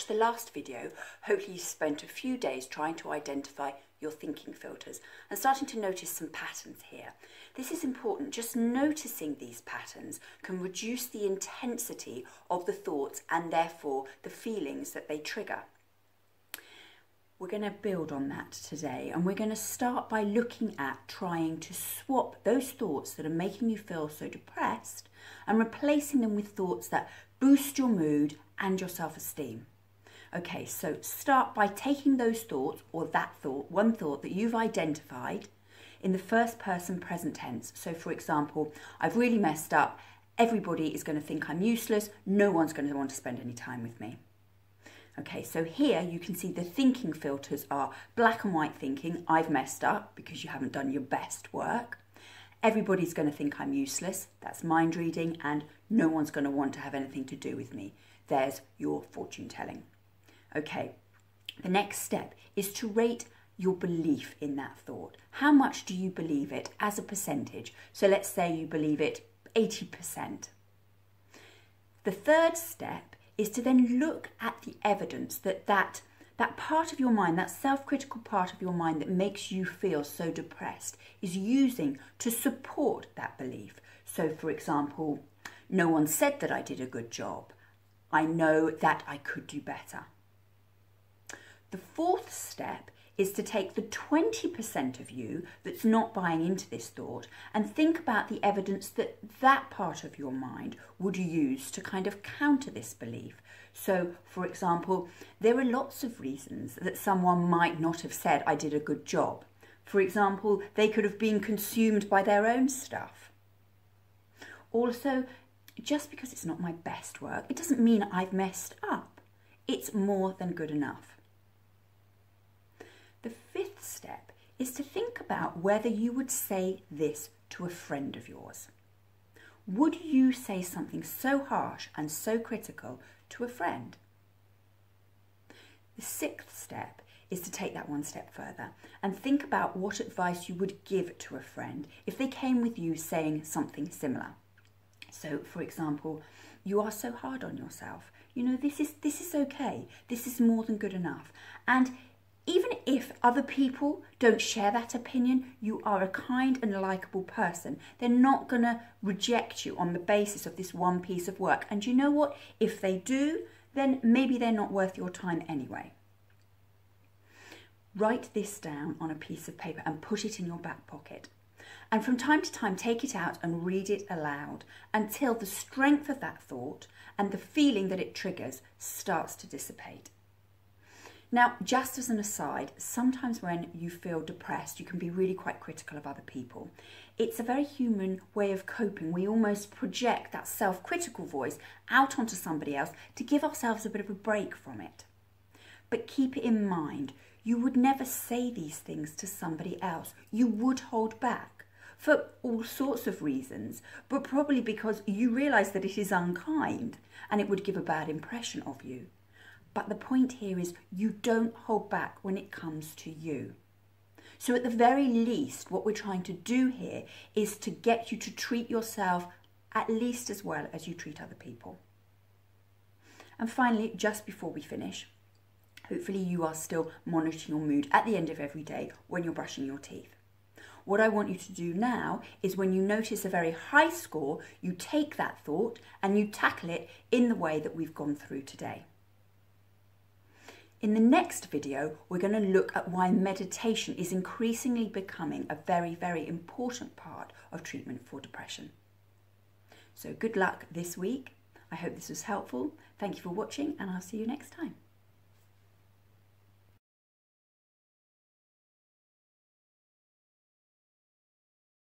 watched the last video, hopefully you spent a few days trying to identify your thinking filters and starting to notice some patterns here. This is important. Just noticing these patterns can reduce the intensity of the thoughts and therefore the feelings that they trigger. We're going to build on that today, and we're going to start by looking at trying to swap those thoughts that are making you feel so depressed and replacing them with thoughts that boost your mood and your self-esteem. Okay, so start by taking those thoughts, or that thought, one thought that you've identified, in the first person present tense. So for example, I've really messed up, everybody is going to think I'm useless, no one's going to want to spend any time with me. Okay, so here you can see the thinking filters are black and white thinking, I've messed up because you haven't done your best work. Everybody's going to think I'm useless, that's mind reading, and no one's going to want to have anything to do with me. There's your fortune telling. Okay, the next step is to rate your belief in that thought. How much do you believe it as a percentage? So let's say you believe it 80%. The third step is to then look at the evidence that part of your mind, that self-critical part of your mind that makes you feel so depressed, is using to support that belief. So for example, no one said that I did a good job. I know that I could do better. The fourth step is to take the 20% of you that's not buying into this thought and think about the evidence that that part of your mind would use to kind of counter this belief. So, for example, there are lots of reasons that someone might not have said, I did a good job. For example, they could have been consumed by their own stuff. Also, just because it's not my best work, it doesn't mean I've messed up. It's more than good enough. The fifth step is to think about whether you would say this to a friend of yours. Would you say something so harsh and so critical to a friend? The sixth step is to take that one step further and think about what advice you would give to a friend if they came with you saying something similar. So, for example, you are so hard on yourself. You know, this is okay. This is more than good enough. And even if other people don't share that opinion, you are a kind and likeable person. They're not going to reject you on the basis of this one piece of work. And you know what? If they do, then maybe they're not worth your time anyway. Write this down on a piece of paper and put it in your back pocket. And from time to time, take it out and read it aloud until the strength of that thought and the feeling that it triggers starts to dissipate. Now, just as an aside, sometimes when you feel depressed, you can be really quite critical of other people. It's a very human way of coping. We almost project that self-critical voice out onto somebody else to give ourselves a bit of a break from it. But keep it in mind, you would never say these things to somebody else. You would hold back for all sorts of reasons, but probably because you realise that it is unkind and it would give a bad impression of you. But the point here is you don't hold back when it comes to you. So at the very least, what we're trying to do here is to get you to treat yourself at least as well as you treat other people. And finally, just before we finish, hopefully you are still monitoring your mood at the end of every day when you're brushing your teeth. What I want you to do now is when you notice a very high score, you take that thought and you tackle it in the way that we've gone through today. In the next video, we're going to look at why meditation is increasingly becoming a very, very important part of treatment for depression. So good luck this week. I hope this was helpful. Thank you for watching, and I'll see you next time.